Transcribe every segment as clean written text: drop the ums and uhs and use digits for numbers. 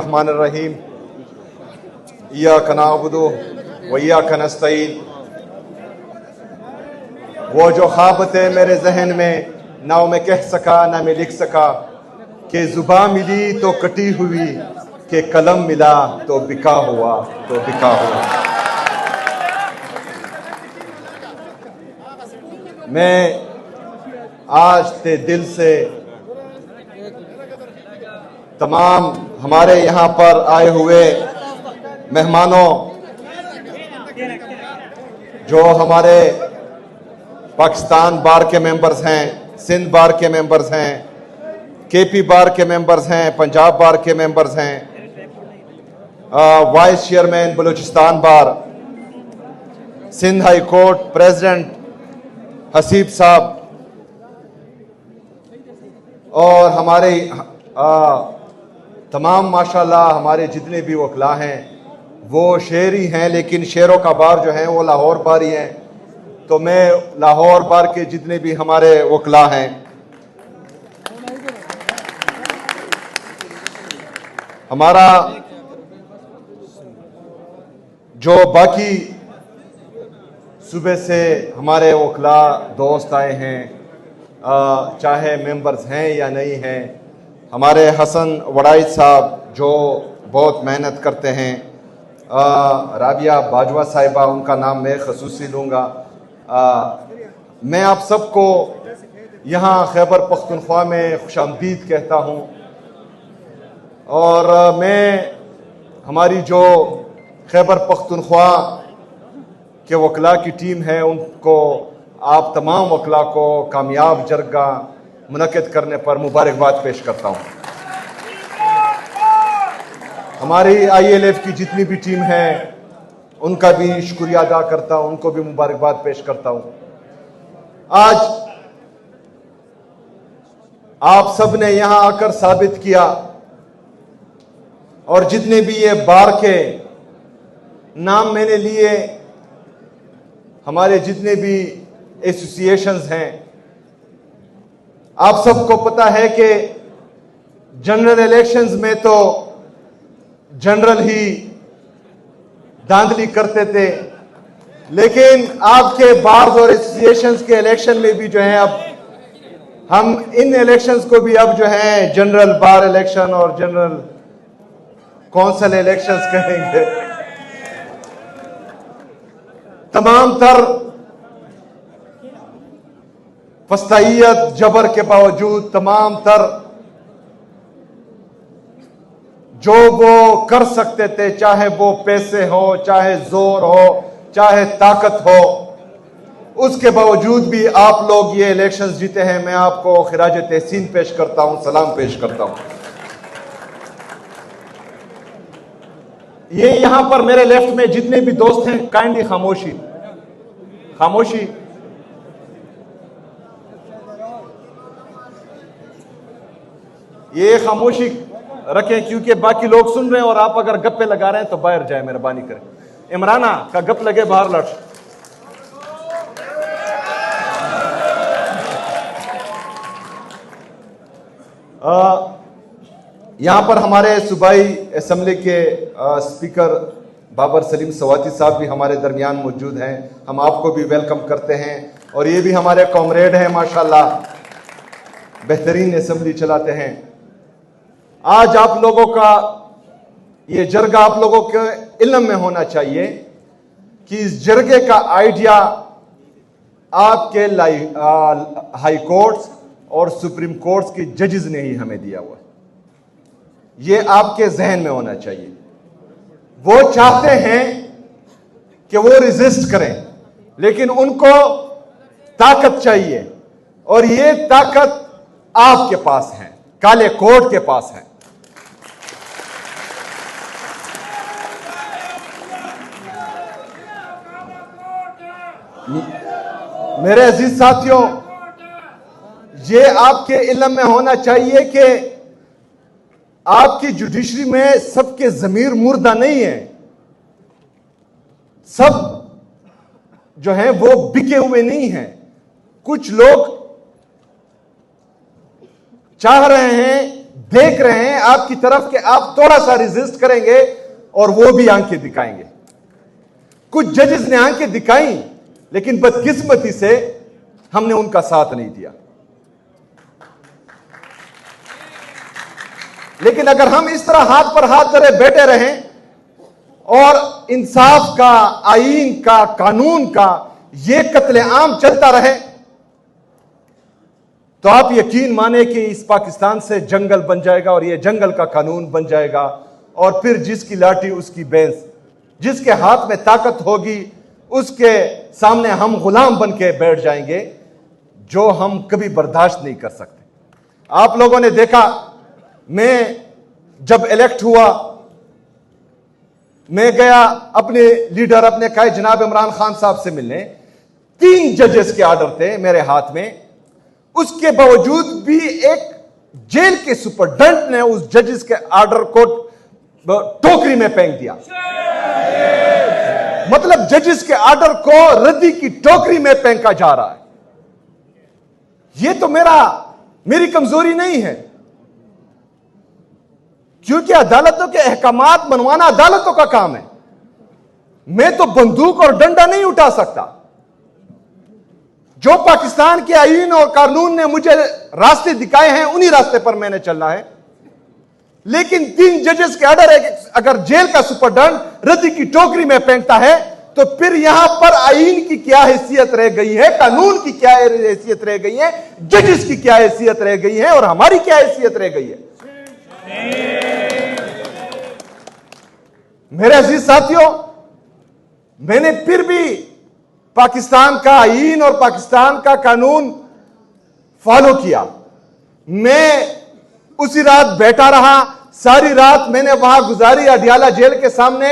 रहमान इय्याका नअबुदु व इय्याका नस्तईन। वो जो ख्वाब थे मेरे जहन में, ना मैं कह सका ना मैं लिख सका, कि जुबान मिली तो कटी हुई, कि कलम मिला तो बिका हुआ, तो बिका हुआ। मैं आज ते दिल से तमाम हमारे यहाँ पर आए हुए मेहमानों, जो हमारे पाकिस्तान बार के मेंबर्स हैं, सिंध बार के मेंबर्स हैं, केपी बार के मेंबर्स हैं, पंजाब बार के मेंबर्स हैं, vice chairman Balochistan bar, Sindh high court president Haseeb sahab, और हमारे तमाम माशाल्लाह हमारे जितने भी वकला हैं वो शेर ही हैं, लेकिन शेरों का बार जो है वो लाहौर बार ही हैं। तो मैं लाहौर बार के जितने भी हमारे वकला हैं, हमारा जो बाकी सुबह से हमारे वकला दोस्त आए हैं, चाहे मेंबर्स हैं या नहीं हैं, हमारे हसन वड़ाई साहब जो बहुत मेहनत करते हैं, राबिया बाजवा साहिबा, उनका नाम मैं खसूसी लूँगा। मैं आप सबको यहाँ खैबर पख्तूनख्वा में खुशामदीद कहता हूँ, और मैं हमारी जो खैबर पख्तूनख्वा के वकला की टीम है उनको, आप तमाम वकला को कामयाब जरगा मुनक़िद करने पर मुबारकबाद पेश करता हूँ। हमारी ILF की जितनी भी टीम है उनका भी शुक्रिया अदा करता हूँ, उनको भी मुबारकबाद पेश करता हूँ। आज आप सब ने यहाँ आकर साबित किया, और जितने भी ये बार के नाम मैंने लिए, हमारे जितने भी एसोसिएशंस हैं, आप सबको पता है कि जनरल इलेक्शंस में तो जनरल ही धांधली करते थे, लेकिन आपके बार्स और एसोसिएशंस के इलेक्शन में भी जो है, अब हम इन इलेक्शंस को भी अब जो है जनरल बार इलेक्शन और जनरल कौंसिल इलेक्शंस कहेंगे। तमाम तर फस्तायत जबर के बावजूद, तमाम तर जो वो कर सकते थे, चाहे वो पैसे हो, चाहे जोर हो, चाहे ताकत हो, उसके बावजूद भी आप लोग ये इलेक्शंस जीते हैं। मैं आपको खिराज तहसीन पेश करता हूं, सलाम पेश करता हूं। ये यहां पर मेरे लेफ्ट में जितने भी दोस्त हैं, काइंडली खामोशी, खामोशी। ये खामोशी रखें, क्योंकि बाकी लोग सुन रहे हैं, और आप अगर गप्पे लगा रहे हैं तो बाहर जाए, मेहरबानी करें। इमराना का गप लगे, बाहर लड़। यहां पर हमारे सूबाई असेंबली के स्पीकर बाबर सलीम सवाती साहब भी हमारे दरमियान मौजूद हैं। हम आपको भी वेलकम करते हैं, और ये भी हमारे कॉमरेड हैं, माशाल्लाह बेहतरीन असेंबली चलाते हैं। आज आप लोगों का ये जरगा आप लोगों के इल्म में होना चाहिए कि इस जरगे का आइडिया आपके हाई कोर्ट्स और सुप्रीम कोर्ट्स के जजेस ने ही हमें दिया हुआ है। ये आपके जहन में होना चाहिए। वो चाहते हैं कि वो रेजिस्ट करें, लेकिन उनको ताकत चाहिए, और ये ताकत आपके पास है, काले कोर्ट के पास है। मेरे अजीज साथियों, ये आपके इल्म में होना चाहिए कि आपकी जुडिशरी में सबके जमीर मुर्दा नहीं है, सब जो हैं वो बिके हुए नहीं हैं। कुछ लोग चाह रहे हैं देख रहे हैं आपकी तरफ कि आप थोड़ा सा रेजिस्ट करेंगे और वो भी आंखें दिखाएंगे। कुछ जजेस ने आंखें दिखाई, लेकिन बदकिस्मती से हमने उनका साथ नहीं दिया। लेकिन अगर हम इस तरह हाथ पर हाथ धरे बैठे रहें और इंसाफ का, आईन का, कानून का ये कत्लेआम चलता रहे, तो आप यकीन माने कि इस पाकिस्तान से जंगल बन जाएगा और ये जंगल का कानून बन जाएगा। और फिर जिसकी लाठी उसकी भैंस, जिसके हाथ में ताकत होगी उसके सामने हम गुलाम बन के बैठ जाएंगे, जो हम कभी बर्दाश्त नहीं कर सकते। आप लोगों ने देखा, मैं जब इलेक्ट हुआ, मैं गया अपने लीडर, अपने कहे जनाब इमरान खान साहब से मिलने। 3 जजेस के ऑर्डर थे मेरे हाथ में, उसके बावजूद भी एक जेल के सुपरडेंट ने उस जजेस के ऑर्डर को टोकरी में फेंक दिया। मतलब जजेस के ऑर्डर को रद्दी की टोकरी में फेंका जा रहा है। यह तो मेरी कमजोरी नहीं है, क्योंकि अदालतों के अहकामात मनवाना अदालतों का काम है। मैं तो बंदूक और डंडा नहीं उठा सकता। जो पाकिस्तान के आईन और कानून ने मुझे रास्ते दिखाए हैं, उन्हीं रास्ते पर मैंने चलना है। लेकिन 3 जजेस के ऑर्डर है, अगर जेल का सुपरडेंट रद्दी की टोकरी में फेंकता है, तो फिर यहां पर आईन की क्या हैसियत रह गई है, कानून की क्या हैसियत रह गई है, जजेस की क्या हैसियत रह गई है और हमारी क्या हैसियत रह गई है। मेरे अजीज साथियों, मैंने फिर भी पाकिस्तान का आईन और पाकिस्तान का कानून फॉलो किया। मैं उसी रात बैठा रहा, सारी रात मैंने वहां गुजारी अडियाला जेल के सामने।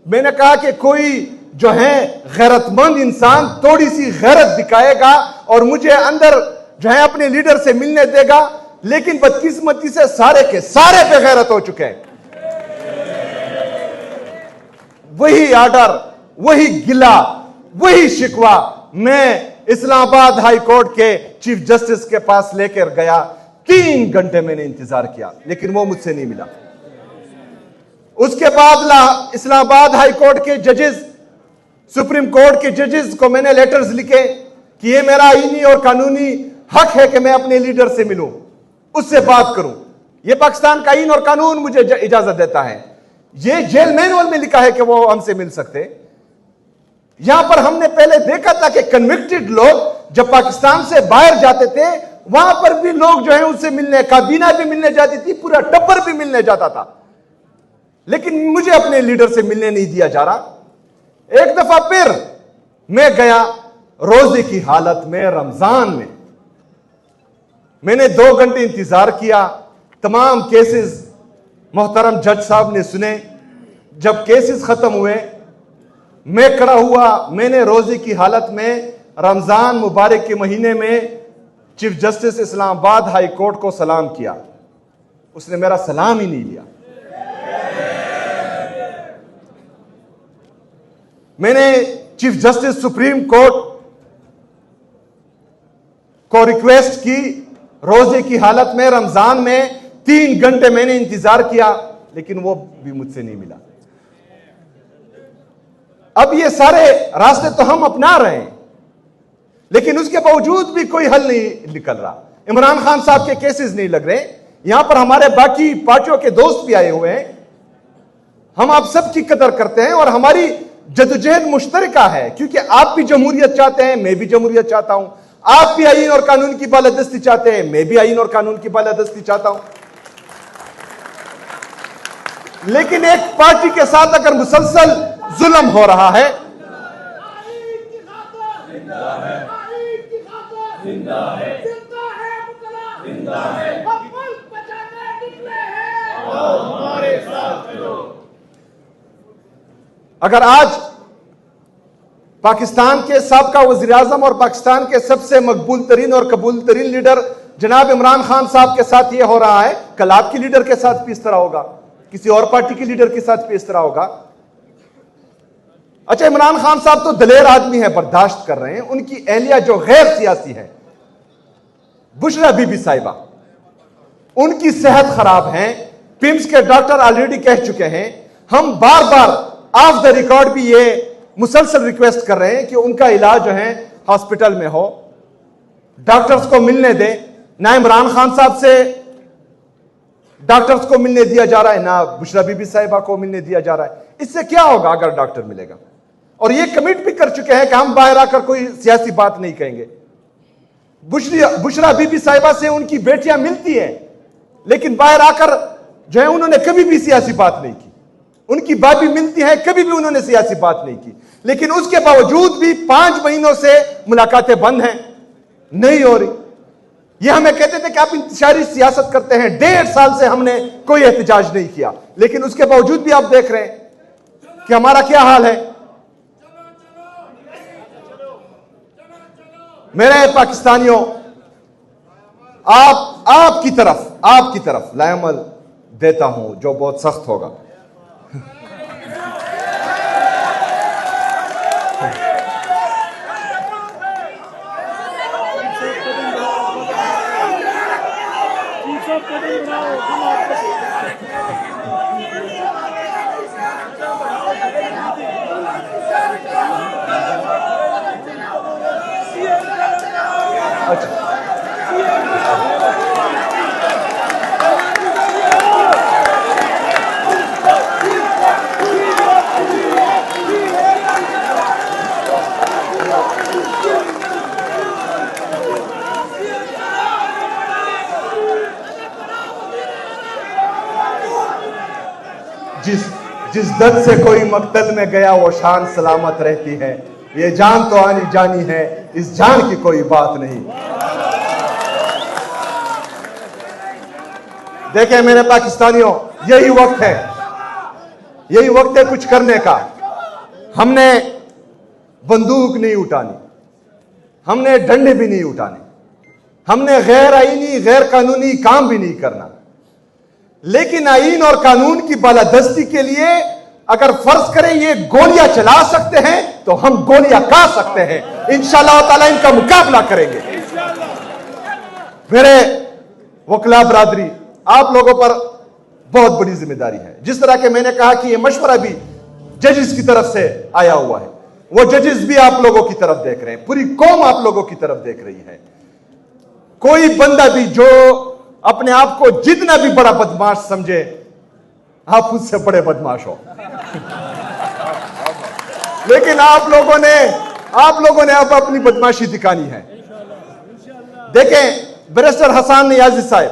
मैंने कहा कि कोई जो है गैरतमंद इंसान थोड़ी सी गैरत दिखाएगा और मुझे अंदर जो है अपने लीडर से मिलने देगा। लेकिन बदकिस्मती से सारे के सारे बेगैरत हो चुके हैं। वही ऑर्डर, वही गिला, वही शिकवा मैं इस्लामाबाद हाई कोर्ट के चीफ जस्टिस के पास लेकर गया। 3 घंटे मैंने इंतजार किया, लेकिन वो मुझसे नहीं मिला। उसके बाद इस्लामाबाद हाई कोर्ट के जजेस, सुप्रीम कोर्ट के जजेस को मैंने लेटर्स लिखे कि ये मेरा आईनी और कानूनी हक है कि मैं अपने लीडर से मिलूं, उससे बात करूं। ये पाकिस्तान का आईन और कानून मुझे इजाजत देता है। ये जेल मैनुअल में लिखा है कि वो हमसे मिल सकते। यहां पर हमने पहले देखा था कि कन्विक्टेड लोग जब पाकिस्तान से बाहर जाते थे, वहां पर भी लोग जो है उनसे मिलने, काबीना भी मिलने जाती थी, पूरा टब्बर भी मिलने जाता था। लेकिन मुझे अपने लीडर से मिलने नहीं दिया जा रहा। एक दफा फिर मैं गया रोजे की हालत में, रमजान में। मैंने 2 घंटे इंतजार किया। तमाम केसेस मोहतरम जज साहब ने सुने। जब केसेस खत्म हुए, मैं खड़ा हुआ। मैंने रोजे की हालत में रमजान मुबारक के महीने में chief justice Islamabad high court को सलाम किया। उसने मेरा सलाम ही नहीं लिया। मैंने चीफ जस्टिस सुप्रीम कोर्ट को रिक्वेस्ट की, रोजे की हालत में रमजान में 3 घंटे मैंने इंतजार किया, लेकिन वो भी मुझसे नहीं मिला। अब ये सारे रास्ते तो हम अपना रहे हैं, लेकिन उसके बावजूद भी कोई हल नहीं निकल रहा। इमरान खान साहब के केसेस नहीं लग रहे। यहां पर हमारे बाकी पार्टियों के दोस्त भी आए हुए हैं। हम आप सबकी कदर करते हैं और हमारी जदोजहद मुश्तरका है, क्योंकि आप भी जमहूरियत चाहते हैं, मैं भी जमहूरियत चाहता हूं। आप भी आईन और कानून की बालादस्ती चाहते हैं, मैं भी आईन और कानून की बालादस्ती चाहता हूं। लेकिन एक पार्टी के साथ अगर मुसलसल जुल्म हो रहा है, अगर आज पाकिस्तान के साबका वज़ीर आज़म और पाकिस्तान के सबसे मकबूल तरीन और कबूल तरीन लीडर जनाब इमरान खान साहब के साथ यह हो रहा है, कल आपके लीडर के साथ भी इस तरह होगा, किसी और पार्टी के लीडर के साथ भी इस तरह होगा। अच्छा, इमरान खान साहब तो दलेर आदमी है, बर्दाश्त कर रहे हैं। उनकी एहलिया जो गैर सियासी है, बुशरा बीबी साहिबा, उनकी सेहत खराब है। पिम्स के डॉक्टर ऑलरेडी कह चुके हैं। हम बार बार ऑफ द रिकॉर्ड भी ये मुसलसल रिक्वेस्ट कर रहे हैं कि उनका इलाज जो है हॉस्पिटल में हो, डॉक्टर्स को मिलने दें। ना इमरान खान साहब से डॉक्टर्स को मिलने दिया जा रहा है, ना बुशरा बीबी साहिबा को मिलने दिया जा रहा है। इससे क्या होगा अगर डॉक्टर मिलेगा? और ये कमिट भी कर चुके हैं कि हम बाहर आकर कोई सियासी बात नहीं कहेंगे। बुशरा बीबी साहिबा से उनकी बेटियां मिलती हैं, लेकिन बाहर आकर जो है उन्होंने कभी भी सियासी बात नहीं की। उनकी भाभी मिलती है, कभी भी उन्होंने सियासी बात नहीं की। लेकिन उसके बावजूद भी 5 महीनों से मुलाकातें बंद हैं, नहीं हो रही। ये हमें कहते थे कि आप इंतशारी सियासत करते हैं। 1.5 साल से हमने कोई एहतजाज नहीं किया, लेकिन उसके बावजूद भी आप देख रहे हैं कि हमारा क्या हाल है। मेरे पाकिस्तानियों, आपकी तरफ लायमल देता हूं जो बहुत सख्त होगा। जिस दर्द से कोई मकतल में गया वो शान सलामत रहती है। ये जान तो आनी जानी है, इस जान की कोई बात नहीं। देखें मेरे पाकिस्तानियों, यही वक्त है कुछ करने का। हमने बंदूक नहीं उठानी, हमने डंडे भी नहीं उठाने, हमने गैर आईनी गैर कानूनी काम भी नहीं करना। लेकिन आईन और कानून की बालादस्ती के लिए अगर फर्ज करें ये गोलियां चला सकते हैं तो हम गोलियां खा सकते हैं। इंशाअल्लाह ताला इनका मुकाबला करेंगे। मेरे वकला बरादरी, आप लोगों पर बहुत बड़ी जिम्मेदारी है। जिस तरह के मैंने कहा कि ये मशवरा भी जजेस की तरफ से आया हुआ है, वो जजेस भी आप लोगों की तरफ देख रहे हैं, पूरी कौम आप लोगों की तरफ देख रही है। कोई बंदा भी जो अपने आप को जितना भी बड़ा बदमाश समझे, आप उससे बड़े बदमाश हो। लेकिन आप लोगों ने अब अपनी बदमाशी दिखानी है। देखें बैरिस्टर हसन नियाजी साहब,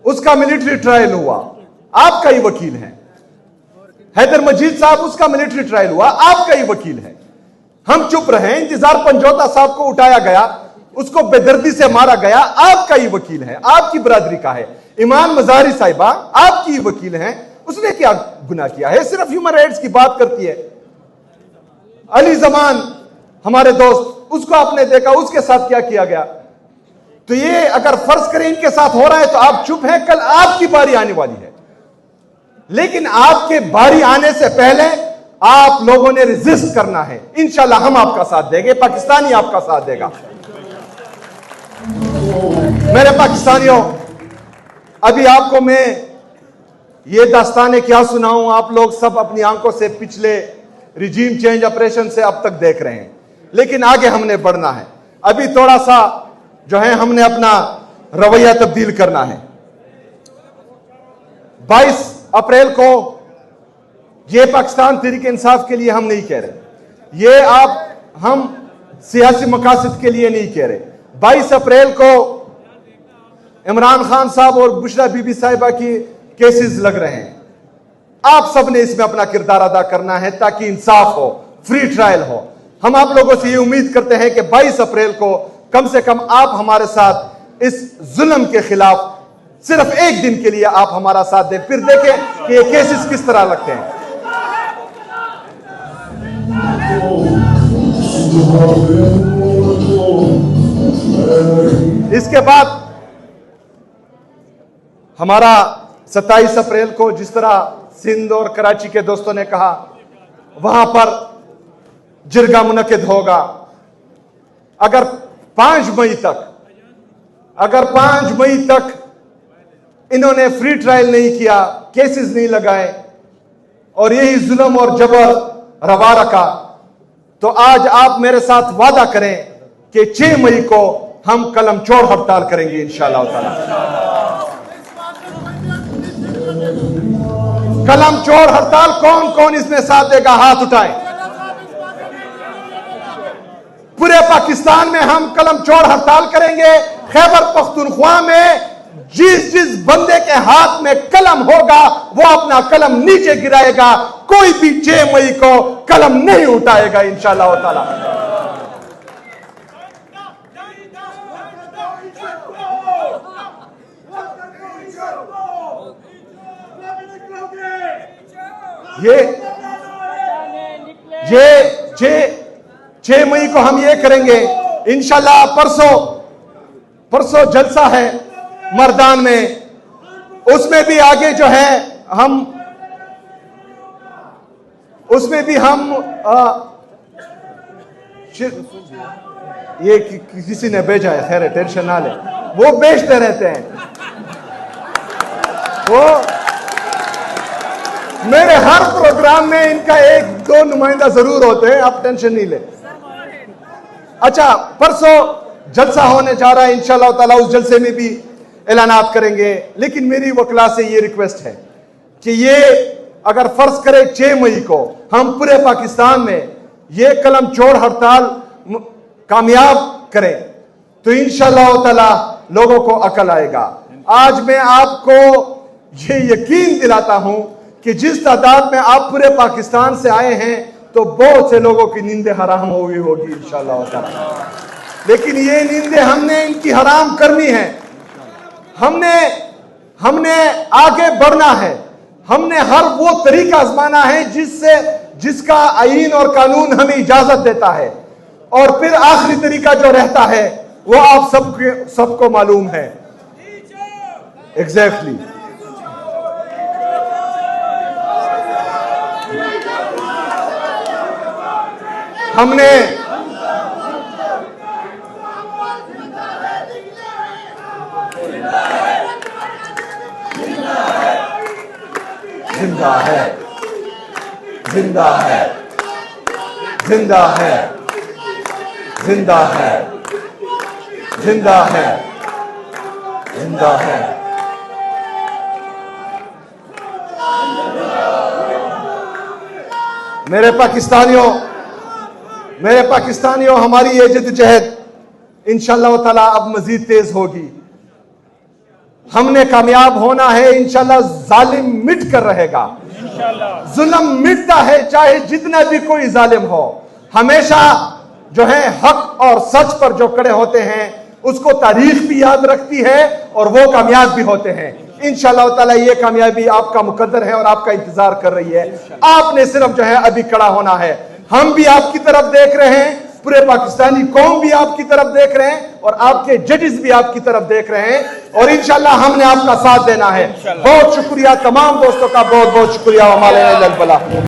उसका मिलिट्री ट्रायल हुआ, आपका ही वकील है। हैदर मजीद साहब, उसका मिलिट्री ट्रायल हुआ, आपका ही वकील है। हम चुप रहे। इंतजार पंजोता साहब को उठाया गया, उसको बेदर्दी से मारा गया, आपका ही वकील है, आपकी बरादरी का है। ईमान मजारी साहिबा आपकी ही वकील हैं, उसने क्या गुनाह किया है? सिर्फ ह्यूमन राइट्स की बात करती है। अली जमान हमारे दोस्त, उसको आपने देखा, उसके साथ क्या किया गया। तो ये अगर फर्ज करें इनके साथ हो रहा है तो आप चुप हैं, कल आपकी बारी आने वाली है। लेकिन आपके बारी आने से पहले आप लोगों ने रेजिस्ट करना है। इंशाल्लाह हम आपका साथ देंगे, पाकिस्तानी आपका साथ देगा। मेरे पाकिस्तानियों, अभी आपको मैं ये दास्तानें क्या सुनाऊं, आप लोग सब अपनी आंखों से पिछले रिजीम चेंज ऑपरेशन से अब तक देख रहे हैं। लेकिन आगे हमने बढ़ना है। अभी थोड़ा सा जो है हमने अपना रवैया तब्दील करना है। 22 अप्रैल को ये पाकिस्तान तहरीक इंसाफ के लिए हम नहीं कह रहे, ये हम सियासी मकासद के लिए नहीं कह रहे। 22 अप्रैल को इमरान खान साहब और बुशरा बीबी साहिबा की केसेस लग रहे हैं। आप सब ने इसमें अपना किरदार अदा करना है ताकि इंसाफ हो, फ्री ट्रायल हो। हम आप लोगों से ये उम्मीद करते हैं कि 22 अप्रैल को कम से कम आप हमारे साथ इस जुल्म के खिलाफ सिर्फ एक दिन के लिए आप हमारा साथ दें, फिर देखें कि ये केसेस किस तरह लगते हैं। इसके बाद हमारा 27 अप्रैल को जिस तरह सिंध और कराची के दोस्तों ने कहा, वहां पर जिरगा मुनक्किद होगा। अगर 5 मई तक इन्होंने फ्री ट्रायल नहीं किया, केसेस नहीं लगाए और यही जुल्म और जबर रवा रखा, तो आज आप मेरे साथ वादा करें कि 6 मई को हम कलम चौड़ हड़ताल करेंगे इंशाअल्लाह ताला। कलम चौड़ हड़ताल कौन कौन इसमें साथ देगा? हाथ उठाएं। पूरे पाकिस्तान में हम कलम चौड़ हड़ताल करेंगे। खैबर पख्तूनख्वा में जिस जिस बंदे के हाथ में कलम होगा वो अपना कलम नीचे गिराएगा, कोई भी 6 मई को कलम नहीं उठाएगा इंशाअल्लाह ताला। ये 6 मई को हम ये करेंगे इंशाअल्लाह। परसों जलसा है मर्दान में, उसमें भी आगे जो है हम उसमें भी हम ये किसी ने भेजा है, खैर टेंशन ना ले, वो बेचते रहते हैं। वो मेरे हर प्रोग्राम में इनका 1-2 नुमाइंदा जरूर होते हैं, आप टेंशन नहीं ले। अच्छा, परसों जलसा होने जा रहा है इंशाअल्लाह ताला, उस जलसे में भी ऐलानात करेंगे। लेकिन मेरी वकला से ये रिक्वेस्ट है कि ये अगर फर्ज करे 6 मई को हम पूरे पाकिस्तान में ये कलम चौड़ हड़ताल कामयाब करें तो इंशाअल्लाह ताला लोगों को अकल आएगा। आज मैं आपको ये यकीन दिलाता हूं कि जिस तादाद में आप पूरे पाकिस्तान से आए हैं तो बहुत से लोगों की नींदें हराम हुई होगी इंशाअल्लाह ताला। लेकिन ये नींदें हमने इनकी हराम करनी है। हमने आगे बढ़ना है। हमने हर वो तरीका आजमाना है जिसका आईन और कानून हमें इजाजत देता है, और फिर आखिरी तरीका जो रहता है वो आप सबको मालूम है। एग्जैक्टली हमने जिंदा है, जिंदा है, जिंदा है, जिंदा है, जिंदा है, जिंदा है। मेरे पाकिस्तानियों, हमारी ये जद्दोजहद इंशाअल्लाह ताला अब मजीद तेज होगी। हमने कामयाब होना है इंशाअल्लाह। जालिम मिट कर रहेगा, जुल्म मिटता है चाहे जितना भी कोई जालिम हो। हमेशा जो है हक और सच पर जो खड़े होते हैं उसको तारीख भी याद रखती है और वो कामयाब भी होते हैं इंशाअल्लाह ताला। ये कामयाबी आपका मुकद्दर है और आपका इंतजार कर रही है। आपने सिर्फ जो है अभी खड़ा होना है। हम भी आपकी तरफ देख रहे हैं, पूरे पाकिस्तानी कौम भी आपकी तरफ देख रहे हैं और आपके जजेस भी आपकी तरफ देख रहे हैं, और इंशाअल्लाह हमने आपका साथ देना है। बहुत शुक्रिया तमाम दोस्तों का, बहुत बहुत शुक्रिया। हमारे